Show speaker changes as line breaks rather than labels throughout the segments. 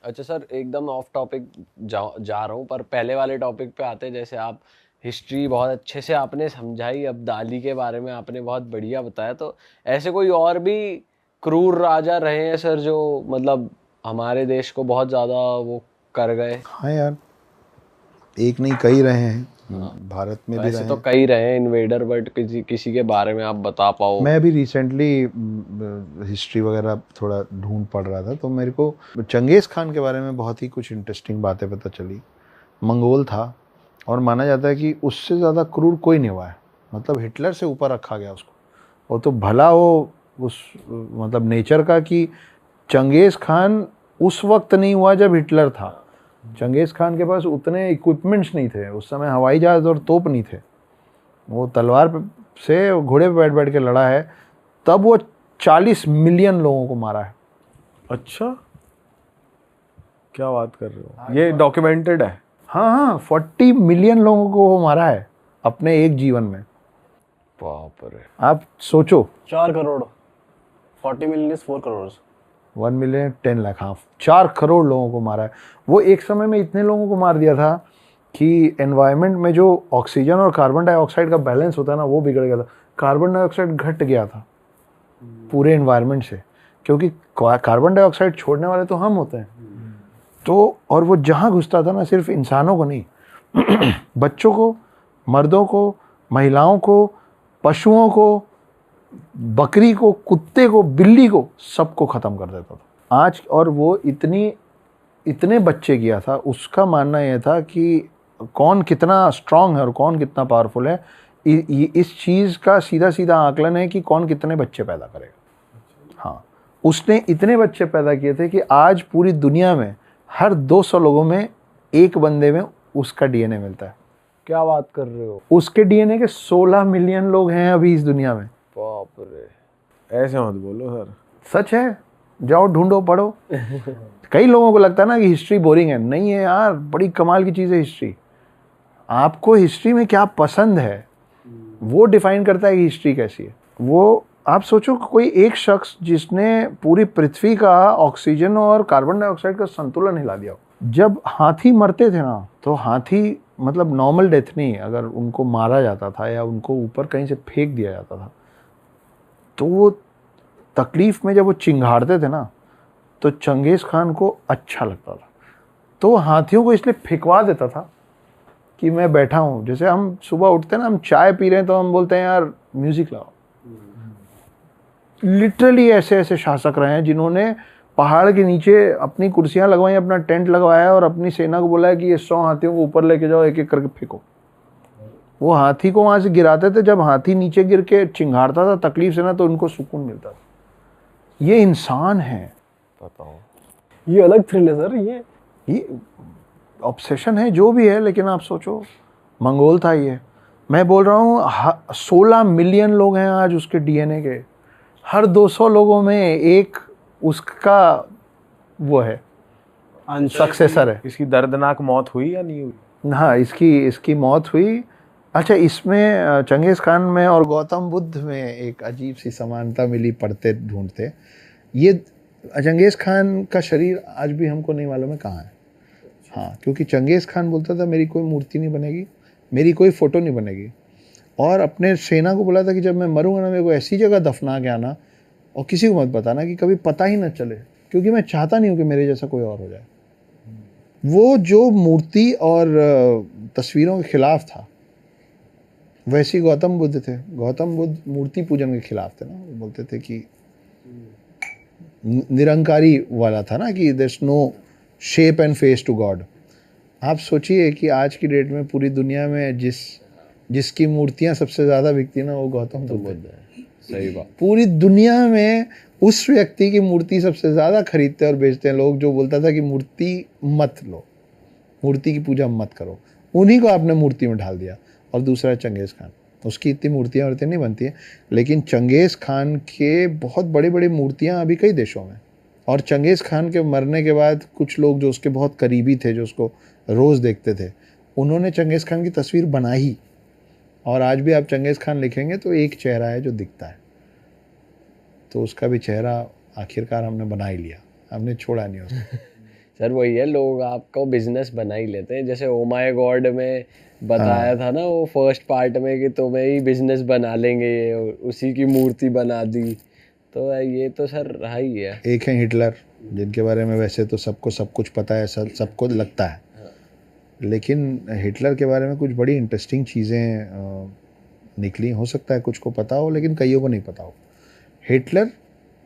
अच्छा सर, एकदम of topic जा रहा हूँ, पर पहले वाले टॉपिक पे आते हैं। जैसे आप हिस्ट्री बहुत अच्छे से आपने समझाई, अब दाली के बारे में आपने बहुत बढ़िया बताया, तो ऐसे कोई और भी क्रूर राजा रहे हैं सर जो मतलब हमारे देश को बहुत ज़्यादा वो कर गए?
हाँ यार, एक नहीं कई रहे हैं,
हाँ,
भारत में भी
वैसे
रहे
तो
हैं।
कई रहे हैं इन्वेडर, बट किसी किसी के बारे में आप बता पाओ?
मैं अभी रिसेंटली हिस्ट्री वगैरह थोड़ा ढूंढ पढ़ रहा था, तो मेरे को चंगेज़ खान के बारे में बहुत ही कुछ इंटरेस्टिंग बातें पता चली। मंगोल था, और माना जाता है कि उससे ज़्यादा क्रूर कोई नहीं हुआ है। मतलब हिटलर से ऊपर रखा गया उसको। वो तो भला हो उस मतलब नेचर का कि चंगेज़ खान उस वक्त नहीं हुआ जब हिटलर था। चंगेज़ खान के पास उतने इक्विपमेंट्स नहीं थे उस समय, हवाई जहाज़ और तोप नहीं थे। वो तलवार से घोड़े पे बैठ बैठ के लड़ा है। तब वो 40 मिलियन लोगों को मारा है।
अच्छा, क्या बात कर रहे हो, ये डॉक्यूमेंटेड है?
हाँ हाँ, 40 मिलियन लोगों को वो मारा है अपने एक जीवन में।
बाप रे।
आप सोचो।
4 crore. 40 million is 4 crore.
1 million 10 lakh, हाँ, 4 करोड़ लोगों को मारा है। वो एक समय में इतने लोगों को मार दिया था कि एनवायरनमेंट में जो ऑक्सीजन और कार्बन डाइऑक्साइड का बैलेंस होता है ना, वो बिगड़ गया था। कार्बन डाइऑक्साइड घट गया था पूरे एनवायरनमेंट से, क्योंकि कार्बन डाइऑक्साइड छोड़ने वाले तो हम होते हैं। तो और वो जहाँ घुसता था ना, सिर्फ इंसानों को नहीं, बच्चों को, मर्दों को, महिलाओं को, पशुओं को, बकरी को, कुत्ते को, बिल्ली को, सबको ख़त्म कर देता था आज। और वो इतने बच्चे किया था। उसका मानना यह था कि कौन कितना स्ट्रांग है और कौन कितना पावरफुल है, इस चीज़ का सीधा सीधा आकलन है कि कौन कितने बच्चे पैदा करेगा। हाँ, उसने इतने बच्चे पैदा किए थे कि आज पूरी दुनिया में हर 200 लोगों में एक बंदे में उसका डीएनए मिलता है।
क्या बात कर रहे हो?
उसके डीएनए के 16 मिलियन लोग हैं अभी इस दुनिया में।
बाप रे।
ऐसे मत बोलो सर।
सच है, जाओ ढूंढो पढ़ो। कई लोगों को लगता है ना कि हिस्ट्री बोरिंग है। नहीं है यार, बड़ी कमाल की चीज़ है हिस्ट्री। आपको हिस्ट्री में क्या पसंद है वो डिफाइन करता है कि हिस्ट्री कैसी है। वो आप सोचो, कोई एक शख्स जिसने पूरी पृथ्वी का ऑक्सीजन और कार्बन डाइऑक्साइड का संतुलन हिला दिया। जब हाथी मरते थे ना, तो हाथी मतलब नॉर्मल डेथ नहीं, अगर उनको मारा जाता था या उनको ऊपर कहीं से फेंक दिया जाता था, तो वो तकलीफ में जब वो चिंघाड़ते थे ना, तो चंगेज़ खान को अच्छा लगता था। तो हाथियों को इसलिए फेंकवा देता था कि मैं बैठा हूँ। जैसे हम सुबह उठते हैं ना, हम चाय पी रहे हैं, तो हम बोलते हैं यार म्यूजिक लगाओ। लिटरली ऐसे ऐसे शासक रहे हैं जिन्होंने पहाड़ के नीचे अपनी कुर्सियां लगवाई, अपना टेंट लगवाया और अपनी सेना को बोला है कि ये 100 हाथियों को ऊपर लेके जाओ, एक एक करके फेंको। वो हाथी को वहां से गिराते थे। जब हाथी नीचे गिर के चिंघाड़ता था तकलीफ से ना, तो उनको सुकून मिलता था। ये इंसान है।
बताओ।
ये अलग थ्रिल है सर। ये
ऑब्सेशन है जो भी है, लेकिन आप सोचो, मंगोल था ये। मैं बोल रहा हूँ 16 मिलियन लोग हैं आज उसके डीएनए के। हर 200 लोगों में एक उसका वो है, सक्सेसर है।
इसकी दर्दनाक मौत हुई या नहीं हुई?
हाँ, इसकी मौत हुई। अच्छा, इसमें चंगेज़ खान में और गौतम बुद्ध में एक अजीब सी समानता मिली पढ़ते ढूंढते। ये चंगेज़ खान का शरीर आज भी हमको नहीं मालूम है कहाँ है। हाँ, क्योंकि चंगेज़ खान बोलता था मेरी कोई मूर्ति नहीं बनेगी, मेरी कोई फ़ोटो नहीं बनेगी। और अपने सेना को बोला था कि जब मैं मरूंगा ना, मेरे को ऐसी जगह दफना के आना, और किसी को मत बताना, कि कभी पता ही ना चले, क्योंकि मैं चाहता नहीं हूँ कि मेरे जैसा कोई और हो जाए। वो जो मूर्ति और तस्वीरों के खिलाफ था, वैसे ही गौतम बुद्ध थे। गौतम बुद्ध मूर्ति पूजन के खिलाफ थे ना। वो बोलते थे कि निरंकारी वाला था ना, कि there is no shape and face to God. आप सोचिए कि आज की डेट में पूरी दुनिया में जिसकी मूर्तियां सबसे ज़्यादा बिकती ना, वो गौतम बुद्ध है।
सही बात।
पूरी दुनिया में उस व्यक्ति की मूर्ति सबसे ज़्यादा खरीदते और बेचते हैं लोग, जो बोलता था कि मूर्ति मत लो, मूर्ति की पूजा मत करो। उन्हीं को आपने मूर्ति में ढाल दिया। और दूसरा है चंगेज़ खान। उसकी इतनी मूर्तियाँ नहीं बनती हैं, लेकिन चंगेज़ खान के बहुत बड़ी बड़ी मूर्तियाँ अभी कई देशों में। और चंगेज़ खान के मरने के बाद कुछ लोग जो उसके बहुत करीबी थे, जो उसको रोज़ देखते थे, उन्होंने चंगेज़ खान की तस्वीर बनाई। और आज भी आप चंगेज़ खान लिखेंगे तो एक चेहरा है जो दिखता है। तो उसका भी चेहरा आखिरकार हमने बना ही लिया, हमने छोड़ा नहीं उसको।
सर वही है, लोग आपको बिजनेस बना ही लेते हैं। जैसे ओ माय गॉड में बताया था ना वो फर्स्ट पार्ट में कि तुम्हें ही बिजनेस बना लेंगे, ये उसी की मूर्ति बना दी। तो ये तो सर रहा ही है।
एक है हिटलर, जिनके बारे में वैसे तो सबको सब कुछ पता है, सबको लगता है, लेकिन हिटलर के बारे में कुछ बड़ी इंटरेस्टिंग चीज़ें निकली। हो सकता है कुछ को पता हो लेकिन कईयों को नहीं पता हो। हिटलर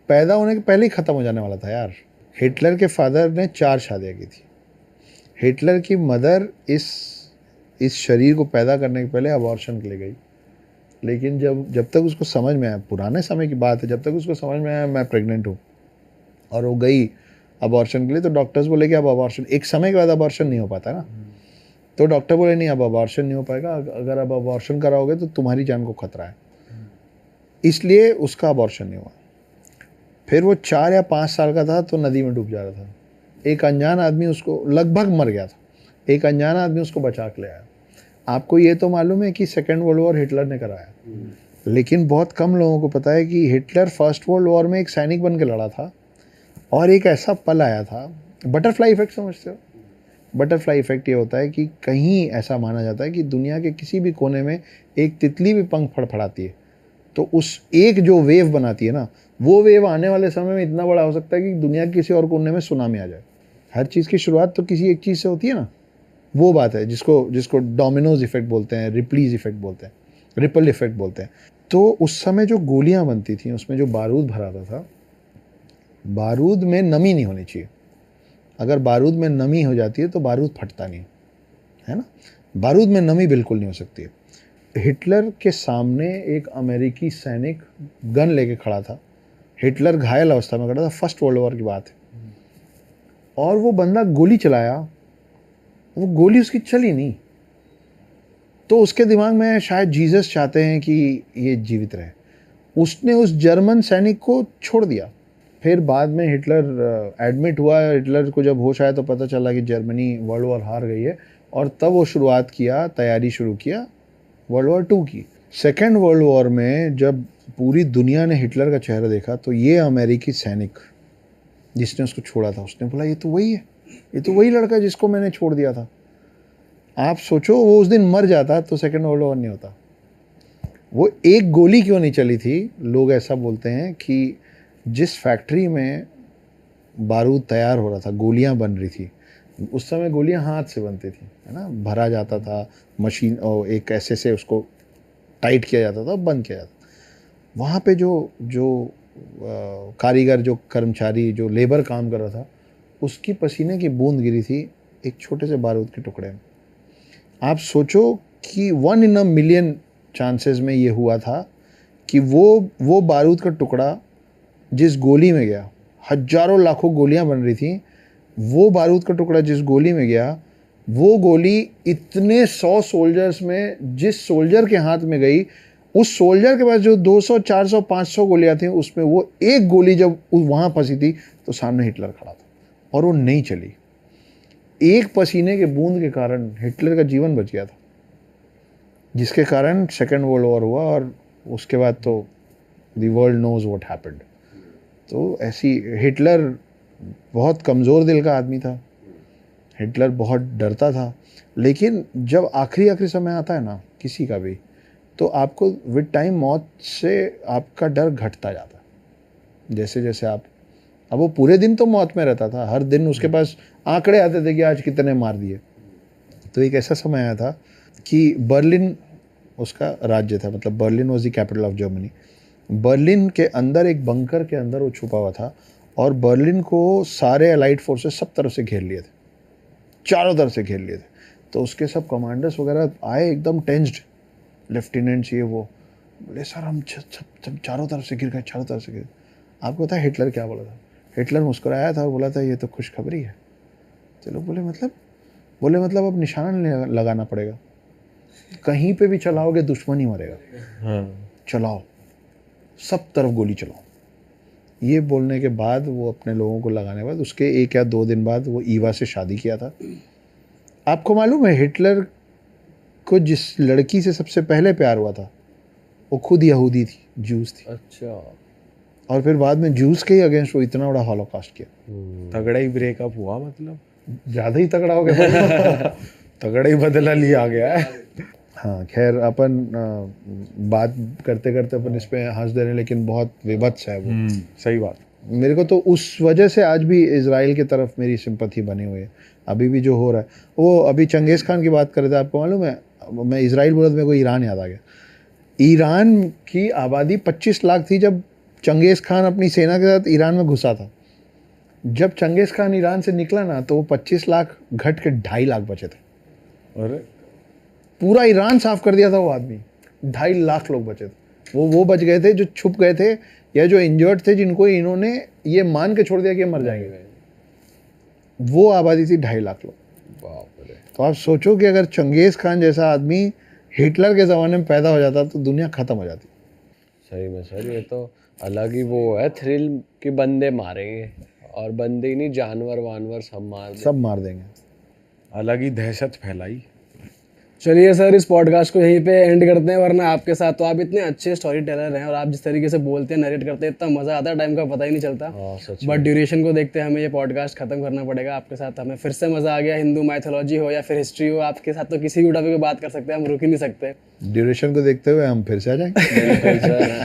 पैदा होने के पहले ही ख़त्म हो जाने वाला था यार। हिटलर के फादर ने 4 शादियाँ की थी। हिटलर की मदर इस शरीर को पैदा करने के पहले अबॉर्शन के लिए गई, लेकिन जब तक उसको समझ में आया, पुराने समय की बात है, जब तक उसको समझ में आया मैं प्रेग्नेंट हूँ और वो गई अबॉर्शन के लिए, तो डॉक्टर्स बोले कि अब अबॉर्शन, एक समय के बाद अबॉर्शन नहीं हो पाता ना, तो डॉक्टर बोले नहीं अब अबॉर्शन नहीं हो पाएगा, अगर अब अबॉर्शन कराओगे तो तुम्हारी जान को खतरा है, इसलिए उसका अबॉर्शन नहीं हुआ। फिर वो 4 या 5 साल का था तो नदी में डूब जा रहा था। एक अनजान आदमी उसको, लगभग मर गया था, एक अनजान आदमी उसको बचा के ले आया। आपको ये तो मालूम है कि सेकेंड वर्ल्ड वॉर हिटलर ने कराया, लेकिन बहुत कम लोगों को पता है कि हिटलर फर्स्ट वर्ल्ड वॉर में एक सैनिक बन के लड़ा था और एक ऐसा पल आया था, बटरफ्लाई इफेक्ट समझते हो? बटरफ्लाई इफेक्ट ये होता है कि कहीं ऐसा माना जाता है कि दुनिया के किसी भी कोने में एक तितली भी पंख फड़फड़ाती है तो उस एक जो वेव बनाती है ना, वो वेव आने वाले समय में इतना बड़ा हो सकता है कि दुनिया के किसी और कोने में सुनामी आ जाए। हर चीज़ की शुरुआत तो किसी एक चीज़ से होती है ना, वो बात है जिसको डोमिनोज इफेक्ट बोलते हैं, रिप्लीज इफेक्ट बोलते हैं, रिपल इफेक्ट बोलते हैं। तो उस समय जो गोलियां बनती थी उसमें जो बारूद भरा था, बारूद में नमी नहीं होनी चाहिए। अगर बारूद में नमी हो जाती है तो बारूद फटता नहीं है ना, बारूद में नमी बिल्कुल नहीं हो सकती है। हिटलर के सामने एक अमेरिकी सैनिक गन लेके खड़ा था, हिटलर घायल अवस्था में खड़ा था, फर्स्ट वर्ल्ड वॉर की बात है, और वो बंदा गोली चलाया, वो गोली उसकी चली नहीं, तो उसके दिमाग में शायद जीसस चाहते हैं कि ये जीवित रहे, उसने उस जर्मन सैनिक को छोड़ दिया। फिर बाद में हिटलर एडमिट हुआ, हिटलर को जब होश आया तो पता चला कि जर्मनी वर्ल्ड वॉर हार गई है, और तब वो शुरुआत किया, तैयारी शुरू किया वर्ल्ड वॉर 2 की। सेकेंड वर्ल्ड वॉर में जब पूरी दुनिया ने हिटलर का चेहरा देखा तो ये अमेरिकी सैनिक जिसने उसको छोड़ा था, उसने बोला ये तो वही है, ये तो वही लड़का जिसको मैंने छोड़ दिया था। आप सोचो वो उस दिन मर जाता तो सेकेंड वर्ल्ड वॉर नहीं होता। वो एक गोली क्यों नहीं चली थी? लोग ऐसा बोलते हैं कि जिस फैक्ट्री में बारूद तैयार हो रहा था, गोलियां बन रही थी, उस समय गोलियां हाथ से बनती थी, है ना, भरा जाता था मशीन, और एक ऐसे से उसको टाइट किया जाता था, बंद किया जाता था। वहाँ पे जो कारीगर, जो कर्मचारी, जो लेबर काम कर रहा था, उसकी पसीने की बूंद गिरी थी एक छोटे से बारूद के टुकड़े में। आप सोचो कि 1 in a million चांसेस में ये हुआ था कि वो बारूद का टुकड़ा जिस गोली में गया, हजारों लाखों गोलियां बन रही थी, वो बारूद का टुकड़ा जिस गोली में गया, वो गोली इतने 100 सोल्जर्स में जिस सोल्जर के हाथ में गई, उस सोल्जर के पास जो 200, 400, 500 गोलियां थी, उसमें वो एक गोली जब वहाँ फंसी थी तो सामने हिटलर खड़ा था और वो नहीं चली। एक पसीने के बूंद के कारण हिटलर का जीवन बच गया था, जिसके कारण सेकेंड वर्ल्ड वॉर हुआ, और उसके बाद तो the world knows what happened. तो ऐसी, हिटलर बहुत कमज़ोर दिल का आदमी था, हिटलर बहुत डरता था, लेकिन जब आखिरी समय आता है ना किसी का भी, तो आपको विद टाइम मौत से आपका डर घटता जाता है। जैसे जैसे अब वो पूरे दिन तो मौत में रहता था, हर दिन उसके पास आंकड़े आते थे कि आज कितने मार दिए। तो एक ऐसा समय आया था कि बर्लिन उसका राज्य था, मतलब Berlin was the capital of Germany. Berlin के अंदर एक बंकर के अंदर वो छुपा हुआ था, और बर्लिन को सारे अलाइड फोर्सेस सब तरफ से घेर लिए थे, चारों तरफ से घेर लिए थे। तो उसके सब कमांडर्स वगैरह आए एकदम टेंस्ड, लेफ्टिनेंट्स ये वो, बोले सर हम सब चारों तरफ से गिर गए, चारों तरफ से गिर। आपको पता है हिटलर क्या बोला था? हिटलर मुस्कुराया था और बोला था ये तो खुशखबरी है। तो लोग बोले मतलब अब निशाना लगाना पड़ेगा, कहीं पे भी चलाओगे दुश्मन ही मरेगा, चलाओ, सब तरफ गोली चलाओ। ये बोलने के बाद वो अपने लोगों को लगाने के बाद उसके 1 या 2 दिन बाद वो ईवा से शादी किया था। आपको मालूम है हिटलर को जिस लड़की से सबसे पहले प्यार हुआ था वो खुद यहूदी थी, जूस थी।
अच्छा।
और फिर बाद में जूस के ही अगेंस्ट वो इतना बड़ा हॉलोकॉस्ट किया।
तगड़ा ही ब्रेकअप हुआ मतलब,
ज़्यादा ही तगड़ा हो गया।
तगड़ा ही बदला लिया गया है।
हाँ खैर, अपन बात करते करते अपन इस पे हंस दे रहे हैं, लेकिन बहुत विभत्स है वो।
सही बात।
मेरे को तो उस वजह से आज भी इजराइल की तरफ मेरी सिंपैथी बनी हुई है। अभी भी जो हो रहा है, वो अभी चंगेज़ खान की बात कर रहे थे, आपको मालूम है, मैं इजराइल बोला तो मेरे को ईरान याद आ गया। ईरान की आबादी 25 लाख थी जब चंगेज़ खान अपनी सेना के साथ ईरान में घुसा था। जब चंगेज़ खान ईरान से निकला ना, तो वो 25 लाख घट के 2.5 लाख बचे थे।
अरे
पूरा ईरान साफ कर दिया था वो आदमी, 2.5 लाख लोग बचे थे। वो बच गए थे जो छुप गए थे या जो इंजर्ड थे, जिनको इन्होंने ये मान के छोड़ दिया कि ये मर जाएंगे। वो आबादी थी 2.5 लाख लोग।
बाप रे।
तो आप सोचो कि अगर चंगेज़ खान जैसा आदमी हिटलर के ज़माने में पैदा हो जाता तो दुनिया ख़त्म हो जाती।
सही में सर, ये तो अलग ही वो है थ्रिल कि बंदे मारेंगे, और बंदे ही नहीं, जानवर वानवर सब मार देंगे।
सब मार देंगे।
अलग ही दहशत फैलाई।
चलिए सर, इस पॉडकास्ट को यहीं पे एंड करते हैं, वरना आपके साथ तो आप इतने अच्छे स्टोरी टेलर हैं और आप जिस तरीके से बोलते हैं, नरेट करते हैं, इतना मज़ा आता है, टाइम का पता ही नहीं चलता।
हाँ सच
बट ड्यूरेशन को देखते हमें ये पॉडकास्ट खत्म करना पड़ेगा। आपके साथ हमें फिर से मज़ा आ गया। हिंदू माइथोलॉजी हो या फिर हिस्ट्री हो, आपके साथ तो किसी भी टॉपिक पे बात कर सकते हैं, हम रुक ही नहीं सकते।
ड्यूरेशन को देखते हुए हम फिर से आ जाएंगे।
में।